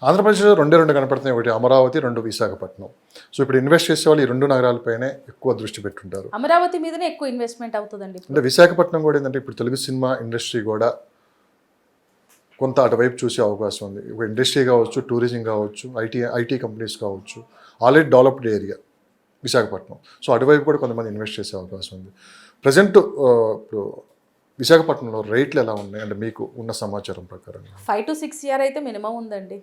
ఆంధ్రప్రదేశ్లో రెండు కనపడుతున్నాయి. ఒకటి అమరావతి, రెండు విశాఖపట్నం. సో ఇప్పుడు ఇన్వెస్ట్ చేసే వాళ్ళు ఈ రెండు నగరాలపైనే ఎక్కువ దృష్టి పెట్టుంటారు. అమరావతి మీదనే ఎక్కువ ఇన్వెస్ట్మెంట్ అవుతుందండి. అంటే విశాఖపట్నం కూడా ఏంటంటే ఇప్పుడు తెలుగు సినిమా ఇండస్ట్రీ కూడా కొంత అటువైపు చూసే అవకాశం ఉంది. ఇప్పుడు ఇండస్ట్రీ కావచ్చు, టూరిజం కావచ్చు, ఐటీ కంపెనీస్ కావచ్చు, already developed area Visakhapatnam. So అటువైపు కూడా కొంతమంది ఇన్వెస్ట్ చేసే అవకాశం ఉంది. ప్రజెంట్ ఇప్పుడు విశాఖపట్నంలో రేట్లు ఎలా ఉన్నాయి అంటే మీకు ఉన్న సమాచారం ప్రకారం? 5 to 6 year అయితే మినిమం ఉందండి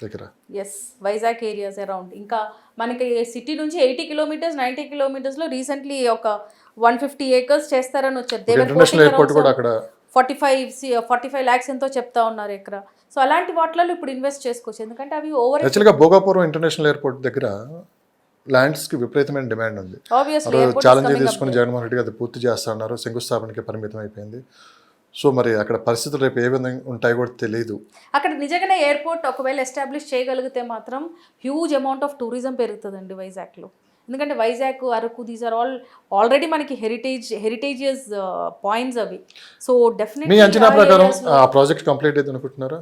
దగ్గర. Yes, Vizag areas around. ఇంకా మనకి సిటీ నుంచి 80 kilometers 90 kilometersలో రీసెంట్లీ ఒక 150 acres చేస్తారని వచ్చారు. ఇంటర్నేషనల్ ఎయిర్పోర్ట్ కూడా అక్కడ 45 lakhs ఎంతో చెప్తా ఉన్నారు ఎకరా. సో అలాంటి వాటిలలో ఇప్పుడు ఇన్వెస్ట్ చేసుకోవచ్చు, ఎందుకంటే అవి ఓవర్. యాక్చువల్గా భోగాపురం ఇంటర్నేషనల్ ఎయిర్పోర్ట్ దగ్గర ల్యాండ్స్కి విపరీతమైన డిమాండ్ ఉంది. ఛాలెంజ్ తీసుకుని జగన్మోహన్ రెడ్డి అది పూర్తి చేస్తున్నారు, శంకుస్థాపనకి పరిమితం అయిపోయింది. సో మరి అక్కడ పరిస్థితులు రేపు ఏ విధంగా ఉంటాయో కూడా తెలియదు. అక్కడ నిజంగానే ఎయిర్పోర్ట్ ఒకవేళ ఎస్టాబ్లిష్ చేయగలిగితే మాత్రం హ్యూజ్ అమౌంట్ ఆఫ్ టూరిజం పెరుగుతుందండి వైజాగ్లో. ఎందుకంటే Vizag, Araku, these are already మనకి హెరిటేజియస్ పాయింట్స్ అవి. సో డెఫినెట్లీ మీ అంచనా ప్రకారం ఆ ప్రాజెక్ట్ కంప్లీట్ అయితే అనుకుంటున్నారా?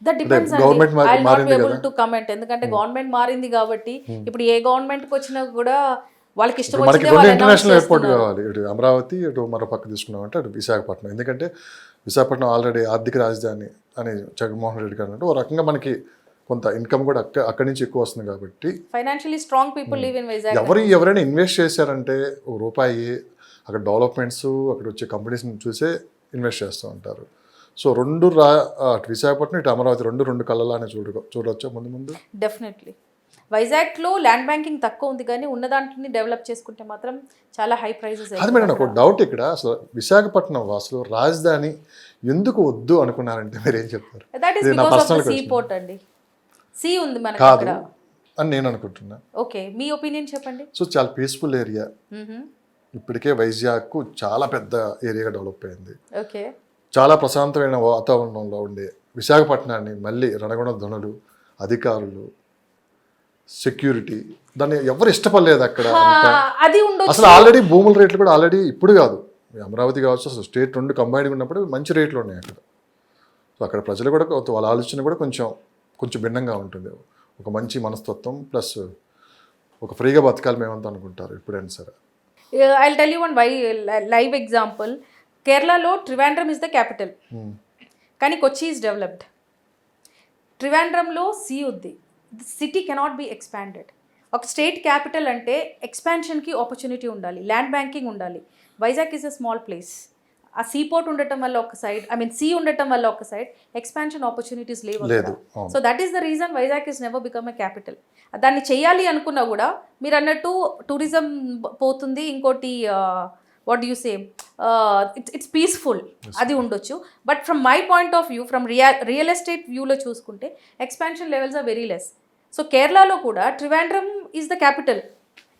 దట్ డిపెండ్స్ అండి. I will not be able to comment, ఎందుకంటే గవర్నమెంట్ మారింది కాబట్టి. ఇప్పుడు ఏ గవర్నమెంట్కి వచ్చినా కూడా వాళ్ళకి ఇష్టం మనకి రెండు ఇంటర్నేషనల్ ఎయిర్పోర్ట్ కావాలి. ఇటు అమరావతి, ఇటు మరో పక్క తీసుకున్నామంటే అటు విశాఖపట్నం. ఎందుకంటే విశాఖపట్నం ఆల్రెడీ ఆర్థిక రాజధాని అని జగన్మోహన్ రెడ్డి గారు అన్నట్టు ఓ రకంగా మనకి కొంత ఇన్కమ్ కూడా అక్కడి నుంచి ఎక్కువ వస్తుంది కాబట్టి financially strong people live in Vizag. ఎవరైనా ఇన్వెస్ట్ చేశారంటే ఒక రూపాయి అక్కడ డెవలప్మెంట్స్, అక్కడ వచ్చే కంపెనీస్ని చూసే ఇన్వెస్ట్ చేస్తూ ఉంటారు. సో అటు విశాఖపట్నం, ఇటు అమరావతి రెండు కళ్ళలానే చూడవచ్చు ముందు. డెఫినెట్లీ వైజాగ్లో ల్యాండ్ బ్యాంకింగ్ తక్కువ ఉంది, కానీ ఉన్న దాంట్ని డెవలప్ చేసుకుంటే మాత్రం చాలా హై ప్రైజెస్. అది మేడం ఒక డౌట్ ఇక్కడ, అసలు విశాఖపట్నం వాసులు రాజధాని ఎందుకు వద్దు అనుకున్నారంటే మీరు ఏం చెప్తారు? That is because of the see port అండి. సీ ఉంది మనకి అక్కడ అని నేను అనుకుంటున్నా. ఓకే, మీ ఒపీనియన్ చెప్పండి. సో చాలా పీస్ఫుల్ ఏరియా. ఇప్పటికే వైజాగ్ చాలా పెద్ద ఏరియాగా డెవలప్ అయింది. ఓకే, చాలా ప్రశాంతమైన వాతావరణంలో ఉండే విశాఖపట్నాన్ని మళ్ళీ రణగుణ ధనులు, అధికారులు, సెక్యూరిటీ, దాన్ని ఎవరు ఇష్టపడలేదు అక్కడ. అసలు ఆల్రెడీ భూముల రేట్లు కూడా ఆల్రెడీ ఇప్పుడు కాదు, అమరావతి కావచ్చు, అసలు స్టేట్ రెండు కంబైన్డ్ ఉన్నప్పుడు మంచి రేట్లు ఉన్నాయి అక్కడ. సో అక్కడ ప్రజలు కూడా వాళ్ళ ఆలోచన కూడా కొంచెం భిన్నంగా ఉంటుంది. ఒక మంచి మనస్తత్వం ప్లస్ ఒక ఫ్రీగా బతకాలి మేమంతా అనుకుంటారు ఎప్పుడైనా సరే. I will tell you one live example. కేరళలో ట్రివాండ్రం ఇస్ ద క్యాపిటల్, కానీ కొచ్చి ఈజ్ డెవలప్డ్. ట్రివాండ్రంలో సీ ఉంది, సిటీ కెనాట్ బి ఎక్స్పాండెడ్. ఒక స్టేట్ క్యాపిటల్ అంటే ఎక్స్పాన్షన్కి ఆపర్చునిటీ ఉండాలి, ల్యాండ్ బ్యాంకింగ్ ఉండాలి. Vizag is a small place. ఆ సీ పోర్ట్ ఉండటం వల్ల ఒక సైడ్, సీ ఉండటం వల్ల ఒక సైడ్, ఎక్స్పాన్షన్ ఆపర్చునిటీస్ లేవు. So that is the reason Vizag is never become a capital. దాన్ని చేయాలి అనుకున్నా కూడా మీరు అన్నట్టు టూరిజం పోతుంది. ఇంకోటి what you say, it's peaceful, అది ఉండొచ్చు. But from my point of view, from real estate వ్యూలో చూసుకుంటే expansion levels are very less. So కేరళలో కూడా ట్రివాండ్రం ఈజ్ ద క్యాపిటల్,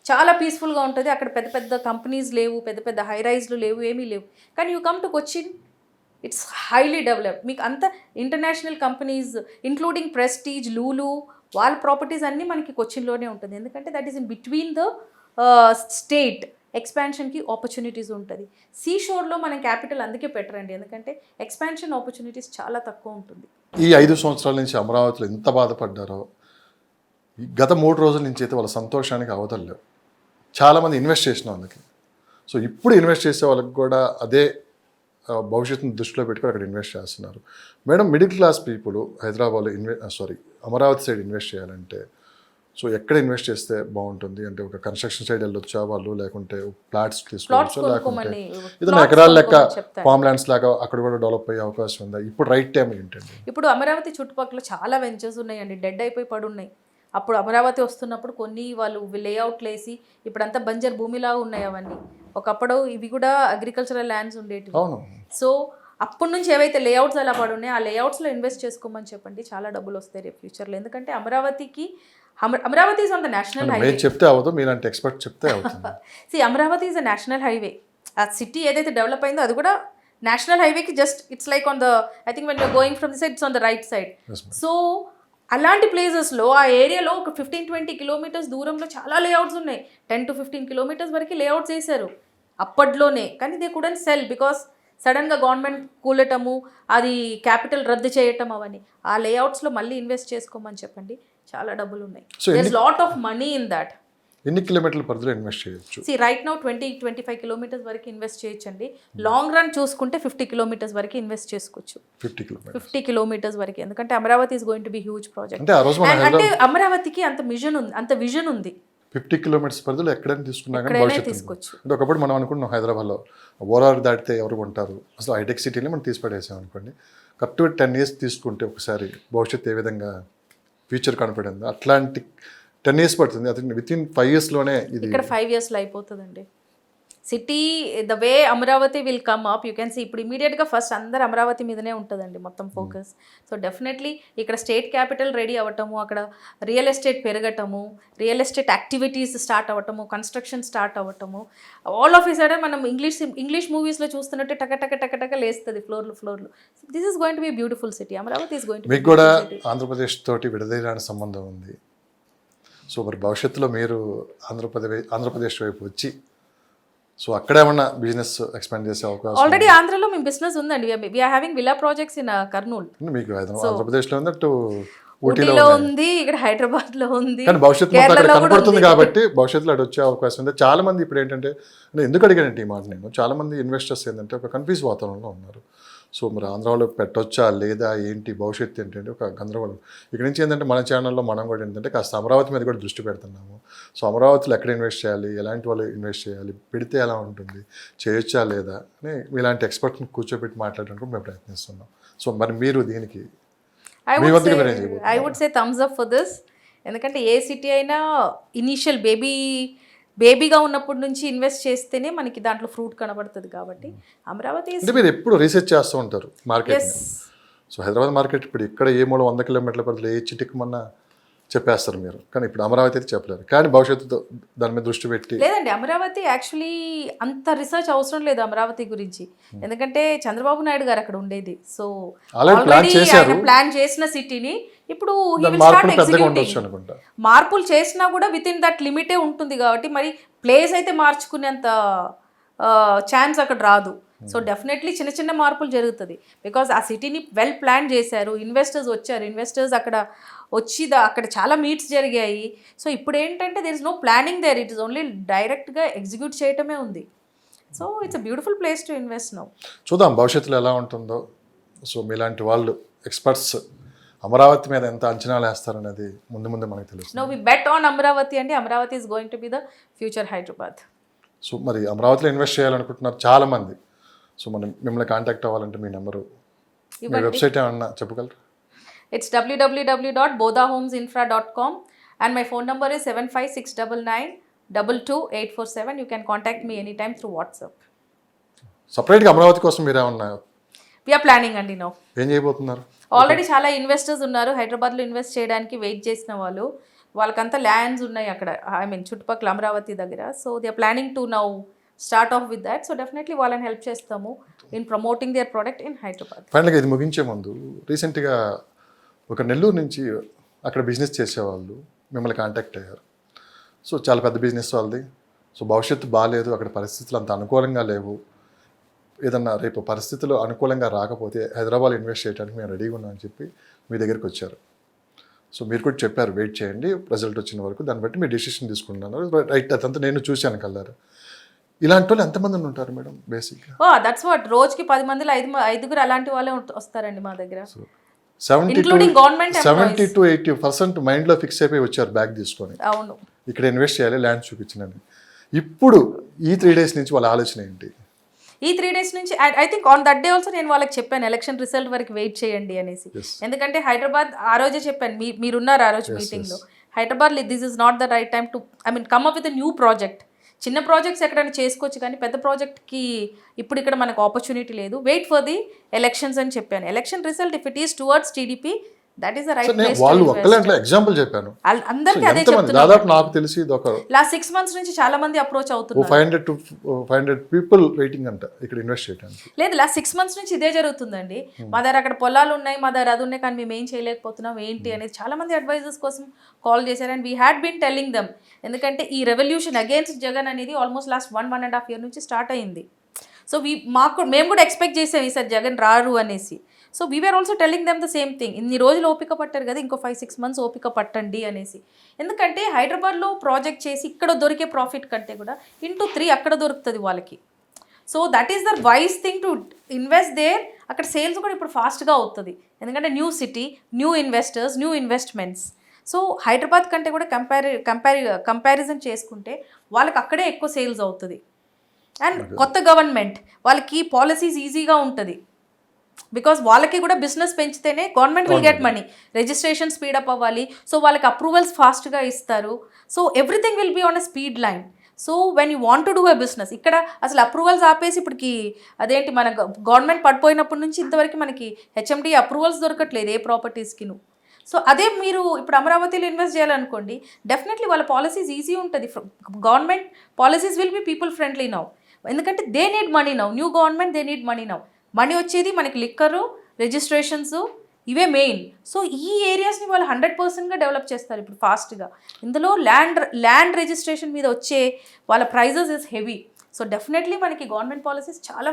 చాలా పీస్ఫుల్గా ఉంటుంది. అక్కడ పెద్ద పెద్ద కంపెనీస్ లేవు, పెద్ద పెద్ద హై రైజ్లు లేవు, ఏమీ లేవు. కానీ you come to Cochin, it's highly developed. మీకు అంత international companies including Prestige, Lulu, వాళ్ళ ప్రాపర్టీస్ అన్నీ మనకి కొచ్చిన్లోనే ఉంటుంది. ఎందుకంటే that is in between the state. ఎక్స్పాన్షన్కి ఆపర్చునిటీస్ ఉంటుంది. సీ షోర్లో మనం క్యాపిటల్ అందుకే పెట్టరండి, ఎందుకంటే ఎక్స్పాన్షన్ ఆపర్చునిటీస్ చాలా తక్కువ ఉంటుంది. ఈ 5 సంవత్సరాల నుంచి అమరావతిలో ఎంత బాధపడ్డారో గత 3 రోజుల నుంచి అయితే వాళ్ళ సంతోషానికి అవతలేవు. చాలామంది ఇన్వెస్ట్ చేసిన వాళ్ళకి. సో ఇప్పుడు ఇన్వెస్ట్ చేసే వాళ్ళకి కూడా అదే భవిష్యత్తును దృష్టిలో పెట్టుకొని అక్కడ ఇన్వెస్ట్ చేస్తున్నారు. మేడం, మిడిల్ క్లాస్ పీపుల్ హైదరాబాద్లో అమరావతి సైడ్ ఇన్వెస్ట్ చేయాలంటే సో ఎక్కడ ఇన్వెస్ట్ చేస్తే బాగుంటుంది? అంటే ఒక కన్స్ట్రక్షన్ సైడ్ వెళ్ళొచ్చా వాళ్ళు, లేకుంటే ఫ్లాట్స్ తీసుకోవచ్చా, లేకుంటే ఏదైనా ఎకరాల లెక్క ఫామ్ ల్యాండ్స్ లాగా అక్కడ కూడా డెవలప్ అయ్యే అవకాశం ఉందా? ఇప్పుడు రైట్ టైం ఏంటండి? ఇప్పుడు అమరావతి చుట్టుపక్కల చాలా వెంచర్స్ ఉన్నాయండి, డెడ్ అయిపోయి పడున్నాయి. అప్పుడు అమరావతి వస్తున్నప్పుడు కొన్ని వాళ్ళు లేఅవుట్లు వేసి ఇప్పుడంతా బంజర్ భూమిలా ఉన్నాయి అవన్నీ. ఒకప్పుడు ఇవి కూడా అగ్రికల్చరల్ ల్యాండ్స్ ఉండేటివి. సో అప్పటి నుంచి ఏవైతే లేఅవుట్స్ అలా పడున్నాయో ఆ లేఅవుట్స్లో ఇన్వెస్ట్ చేసుకోమని చెప్పండి, చాలా డబ్బులు వస్తాయి రేపు ఫ్యూచర్లో. ఎందుకంటే Amaravati is on the national highway. చెప్తే అవ్వదు, మీలాంటి ఎక్స్పర్ట్ చెప్తే అవుతుంది. Amaravati is a national highway. ఆ సిటీ ఏదైతే డెవలప్ అయిందో అది కూడా నేషనల్ హైవేకి just it's like on the, I think when you're going from the side it's on the right side. So అలాంటి ప్లేసెస్లో ఆ ఏరియాలో ఒక 15-20 kilometers దూరంలో చాలా లేఅవుట్స్ ఉన్నాయి. 10 to 15 kilometers వరకు లేఅవుట్స్ వేశారు అప్పట్లోనే. కానీ దే కుడెంట్ సెల్ బికాస్ సడన్గా గవర్నమెంట్ కూలటము, అది క్యాపిటల్ రద్దు చేయటం, అవన్నీ ఆ లేఅవుట్స్లో మళ్ళీ ఇన్వెస్ట్ చేసుకోమని చెప్పండి, చాలా డబ్బులు ఉన్నాయి. There is lot of money in that. ఎన్ని కిలోమీటర్ల పరిధిలో ఇన్వెస్ట్ చేయొచ్చు? సి రైట్ నౌ 20-25 కిలోమీటర్స్ వరకు ఇన్వెస్ట్ చేయొచ్చండి. లాంగ్ రన్ చూసుకుంటే 50 కిలోమీటర్స్ వరకు ఇన్వెస్ట్ చేసుకోవచ్చు. 50 కిలోమీటర్స్ 50 కిలోమీటర్స్ వరకు, ఎందుకంటే Amaravati is going to be huge project. అంటే ఆ రోజు మన అంటే అమరావతికి అంత విజన్ ఉంది. 50 కిలోమీటర్స్ పరిధిలో ఎక్కడైనా తీసుకున్నా కానీ ఎక్కడైనా భవిష్యత్తు తీసుకోవచ్చు. అంటే ఒకప్పుడు మనం అనుకున్నాం హైదరాబాద్లో ఓఆర్ఆర్ దాటితే ఎవరు కొంటారు, అసలు హైటెక్ సిటీని మనం తీసి పడేసాం అనుకోండి. కరెక్ట్గా 10 years తీసుకుంటే ఒకసారి భవిష్యత్తు ఏ విధంగా ఫ్యూచర్ కనపడింది, అట్లాంటి 10 years పడుతుంది. అది వితిన్ 5 yearsలోనే ఇది ఇక్కడ 5 yearsలో అయిపోతుందండి. City the way Amaravati will come up, you can see. ఇప్పుడు ఇమీడియట్గా ఫస్ట్ అందరు అమరావతి మీదనే ఉంటుందండి మొత్తం ఫోకస్. సో డెఫినెట్లీ ఇక్కడ స్టేట్ క్యాపిటల్ రెడీ అవ్వటము, అక్కడ real estate పెరగటము, real estate activities start అవ్వటము, construction start అవ్వటము, all of ఈ సడన్ మనం ఇంగ్లీష్ మూవీస్లో చూస్తున్నట్టు టక లేస్తుంది ఫ్లోర్లు. This is going to be beautiful city. Amaravati is going to మీకు కూడా ఆంధ్రప్రదేశ్ తోటి విడదీయడానికి సంబంధం ఉంది. సో మరి భవిష్యత్తులో మీరు ఆంధ్రప్రదేశ్ వైపు వచ్చి సో అక్కడ ఏమన్నా బిజినెస్ ఎక్స్పాండ్ చేసే అవకాశం? ఆల్రెడీ ఆంధ్రలో మేము బిజినెస్ ఉందండి. We are having villa projects in Kurnool. మీకు ఆంధ్రప్రదేశ్లో ఉంది, అటు ఊటీలో ఉంది, ఇక్కడ హైదరాబాద్లో ఉంది, కానీ భవిష్యత్తు అక్కడ కనపడుతుంది కాబట్టి భవిష్యత్తులో అటు వచ్చే అవకాశం ఉంది. చాలా మంది ఇప్పుడు ఏంటంటే, ఎందుకు అడిగానంటే ఈ మాట నేను, చాలా మంది ఇన్వెస్టర్స్ ఏంటంటే ఒక కన్ఫ్యూజ్ వాతావరణంలో ఉన్నారు. సో మరి ఆంధ్రాలో పెట్టొచ్చా లేదా ఏంటి భవిష్యత్తు ఏంటంటే ఒక గందరగోళం. ఇక్కడ నుంచి ఏంటంటే మన ఛానల్లో మనం కూడా ఏంటంటే కాస్త అమరావతి మీద కూడా దృష్టి పెడుతున్నాము. సో అమరావతిలో ఎక్కడ ఇన్వెస్ట్ చేయాలి, ఎలాంటి వాళ్ళు ఇన్వెస్ట్ చేయాలి, పెడితే ఎలా ఉంటుంది, చేయొచ్చా లేదా అని ఇలాంటి ఎక్స్పర్ట్ని కూర్చోబెట్టి మాట్లాడడానికి మేము ప్రయత్నిస్తున్నాం. సో మరి మీరు దీనికి I would say thumbs up for this. ఎందుకంటే ఏ సిటీ అయినా ఇనీషియల్ బేబీగా ఉన్నప్పటి నుంచి ఇన్వెస్ట్ చేస్తేనే మనకి దాంట్లో ఫ్రూట్ కనబడుతుంది. కాబట్టి అమరావతి అంటే మీరు ఎప్పుడు రీసెర్చ్ చేస్తూ ఉంటారు మార్కెట్. సో హైదరాబాద్ మార్కెట్ ఇప్పుడు ఇక్కడ ఏ 100 కిలోమీటర్ల పరిధిలో ఏ చిటికి మొన్న చెప్పేస్తారు మీరు, కానీ ఇప్పుడు అమరావతి అయితే చెప్పలేరు. కానీ భవిష్యత్తుతో దాని మీద దృష్టి పెట్టి లేదండి, అమరావతి యాక్చువల్లీ అంత రీసెర్చ్ అవసరం లేదు అమరావతి గురించి. ఎందుకంటే చంద్రబాబు నాయుడు గారు అక్కడ ఉండేది. సో ఆల్రెడీ ఆయన ప్లాన్ చేసిన సిటీని ఇప్పుడు మార్పులు చేసినా కూడా విత్ ఇన్ దట్ లిమిటే ఉంటుంది. కాబట్టి మరి ప్లేస్ అయితే మార్చుకునేంత ఛాన్స్ అక్కడ రాదు. సో డెఫినెట్లీ చిన్న మార్పులు జరుగుతుంది. బికాజ్ ఆ సిటీని వెల్ ప్లాన్ చేశారు, ఇన్వెస్టర్స్ వచ్చారు, ఇన్వెస్టర్స్ అక్కడ వచ్చి అక్కడ చాలా మీట్స్ జరిగాయి. సో ఇప్పుడు ఏంటంటే there is no planning there, it is only డైరెక్ట్గా ఎగ్జిక్యూట్ చేయటమే ఉంది. So it's a beautiful place to invest now. చూద్దాం భవిష్యత్తులో ఎలా ఉంటుందో. సో మీలాంటి వాళ్ళు ఎక్స్పర్ట్స్ అమరావతి మీద ఎంత అంచనాలు వేస్తారనేది ముందు మనకు తెలుసు. No we bet on Amaravati అండి. Amaravati is going to be the future Hyderabad. So మరి అమరావతిలో ఇన్వెస్ట్ చేయాలనుకుంటున్నారు చాలామంది. సో మనం మిమ్మల్ని కాంటాక్ట్ అవ్వాలంటే మీ నెంబరు, మీ వెబ్సైట్ ఏమన్నా చెప్పగలరు? It's www.bodahomesinfra.com and my phone number is 7569922847. You can contact me anytime through WhatsApp. సపరేట్గా అమరావతి కోసం మీరు ఏమన్నా we are planning అండి నో. ఏం చేయబోతున్నారు? ఆల్రెడీ చాలా ఇన్వెస్టర్స్ ఉన్నారు హైదరాబాద్లో ఇన్వెస్ట్ చేయడానికి వెయిట్ చేసిన వాళ్ళు. వాళ్ళకంతా ల్యాండ్స్ ఉన్నాయి అక్కడ, ఐ మీన్ చుట్టుపక్కల అమరావతి దగ్గర. So they are planning to now start off with that. So definitely వాళ్ళని హెల్ప్ చేస్తాము in promoting their product in Hyderabad. ఫైనల్గా ఇది ముగించే ముందు రీసెంట్గా ఒక నెల్లూరు నుంచి అక్కడ బిజినెస్ చేసేవాళ్ళు మిమ్మల్ని కాంటాక్ట్ అయ్యారు. సో చాలా పెద్ద బిజినెస్ వాళ్ళది. సో భవిష్యత్తు బాగాలేదు, అక్కడ పరిస్థితులు అంత అనుకూలంగా లేవు, ఏదన్నా రేపు పరిస్థితులు అనుకూలంగా రాకపోతే హైదరాబాద్ ఇన్వెస్ట్ చేయడానికి మేము రెడీగా ఉన్నామని చెప్పి మీ దగ్గరికి వచ్చారు. సో మీరు కూడా చెప్పారు వెయిట్ చేయండి రిజల్ట్ వచ్చిన వరకు, దాన్ని బట్టి మీరు డెసిషన్ తీసుకుంటున్నారు. రైట్, అదంతా నేను చూశాను కలరు. ఇలాంటి వాళ్ళు ఎంతమంది ఉంటారు మేడం బేసిక్గా? దట్స్ వాట్, రోజుకి 10 మందిలో 5 అలాంటి వాళ్ళే వస్తారండి మా దగ్గర. 70 to 80% మైండ్లో ఫిక్స్ అయిపోయి వచ్చారు బ్యాగ్ తీసుకొని. అవును, ఇక్కడ ఇన్వెస్ట్ చేయాలి, ల్యాండ్ చూపించినని. ఇప్పుడు ఈ 3 days నుంచి వాళ్ళ ఆలోచన ఏంటి? ఈ 3 days నుంచి I think on that day also నేను వాళ్ళకి చెప్పాను ఎలక్షన్ రిజల్ట్ వరకు వెయిట్ చేయండి అనేసి. ఎందుకంటే హైదరాబాద్ ఆ రోజే చెప్పాను, మీరున్నారు ఆ రోజు మీటింగ్లో, Hyderabad this is not the right time to come up with new project. చిన్న ప్రాజెక్ట్స్ ఎక్కడైనా చేసుకోవచ్చు కానీ పెద్ద ప్రాజెక్ట్కి ఇప్పుడు ఇక్కడ మనకు ఆపర్చునిటీ లేదు. వెయిట్ ఫర్ ది ఎలక్షన్స్ అని చెప్పాను. Election result if it is towards TDP, that is the right place. వాళ్ళు ఒక్కలేంట్లో ఎగ్జాంపుల్ చెప్పాను, అందరికీ అదే చెప్తున్నారు. దాదాపు నాకు తెలిసి లాస్ట్ 6 months నుంచి చాలా మంది అప్రోచ్ అవుతున్నారు. 500 to 500 people వెయిటింగ్ అంట ఇక్కడ ఇన్వెస్ట్ చేయడానికి. లేదు, లాస్ట్ 6 months నుంచి ఇదే జరుగుతుందండి. మా దగ్గర అక్కడ పొలాలు ఉన్నాయి, మా దగ్గర అది ఉన్నాయి, కానీ మేము ఏం చేయలేకపోతున్నాం ఏంటి అనేది చాలా మంది అడ్వైజర్స్ కోసం కాల్ చేశారు. And we had been telling them. ఎందుకంటే ఈ రెవల్యూషన్ అగేన్స్ట్ జగన్ అనేది ఆల్మోస్ట్ లాస్ట్ 1.5 year నుంచి స్టార్ట్ అయింది. సో మేము కూడా ఎక్స్పెక్ట్ చేసాం ఈసారి జగన్ రారు అనేసి. So we are also telling them the same thing, ఇన్ని రోజులు ఓపిక పట్టారు కదా, ఇంకో 5-6 months ఓపిక పట్టండి అనేసి. ఎందుకంటే హైదరాబాద్లో ప్రాజెక్ట్ చేసి ఇక్కడ దొరికే ప్రాఫిట్ కంటే కూడా ఇంటూ 3 అక్కడ దొరుకుతుంది వాళ్ళకి. So that is the wise thing to invest there. అక్కడ సేల్స్ కూడా ఇప్పుడు ఫాస్ట్గా అవుతుంది, ఎందుకంటే new city, new investors, new investments. So Hyderabad కంటే కూడా కంపారిజన్ చేసుకుంటే వాళ్ళకి అక్కడే ఎక్కువ సేల్స్ అవుతుంది. అండ్ కొత్త గవర్నమెంట్ వాళ్ళకి పాలసీస్ ఈజీగా ఉంటుంది, బికాస్ వాళ్ళకి కూడా బిజినెస్ పెంచితేనే government will get money, registration speed up అవ్వాలి, సో వాళ్ళకి అప్రూవల్స్ ఫాస్ట్గా ఇస్తారు. So everything will be on a speed line. So when you want to do a business, ఇక్కడ అసలు అప్రూవల్స్ ఆపేసి ఇప్పటికి అదేంటి మన గవర్నమెంట్ పడిపోయినప్పటి నుంచి ఇంతవరకు మనకి హెచ్ఎండి అప్రూవల్స్ దొరకట్లేదు ఏ ప్రాపర్టీస్కిను. సో అదే మీరు ఇప్పుడు అమరావతిలో ఇన్వెస్ట్ చేయాలనుకోండి, డెఫినెట్లీ వాళ్ళ పాలసీస్ ఈజీ ఉంటుంది. Government policies will be people friendly now, ఎందుకంటే they need money now. New government they need money now. Money వచ్చేది మనకి లిక్కరు, రిజిస్ట్రేషన్స్, ఇవే మెయిన్. సో ఈ ఏరియాస్ని వాళ్ళు 100%గా డెవలప్ చేస్తారు ఇప్పుడు ఫాస్ట్గా. ఇందులో ల్యాండ్ రిజిస్ట్రేషన్ మీద వచ్చే వాళ్ళ prices is heavy. So definitely మనకి గవర్నమెంట్ పాలసీస్ చాలా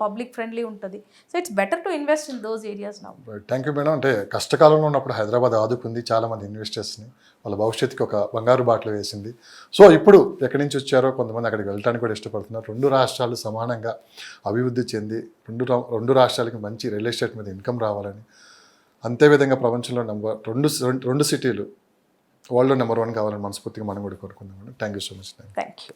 పబ్లిక్ ఫ్రెండ్లీ ఉంటుంది. So it's better to invest in those areas now. Thank you madam. అంటే కష్టకాలంలో ఉన్నప్పుడు హైదరాబాద్ ఆదుకుంది చాలామంది ఇన్వెస్టర్స్ని, వాళ్ళ భవిష్యత్తుకి ఒక బంగారు బాటలు వేసింది. సో ఇప్పుడు ఎక్కడి నుంచి వచ్చారో కొంతమంది అక్కడికి వెళ్ళడానికి కూడా ఇష్టపడుతున్నారు. 2 రాష్ట్రాలు సమానంగా అభివృద్ధి చెంది రెండు రాష్ట్రాలకి మంచి రియల్ ఎస్టేట్ మీద ఇన్కమ్ రావాలని, అంతేవిధంగా ప్రపంచంలో రెండు సిటీలు వరల్డ్లో నెంబర్ 1 కావాలని మనస్ఫూర్తిగా మనం కూడా కోరుకుందాం. Thank you so much. Thank you.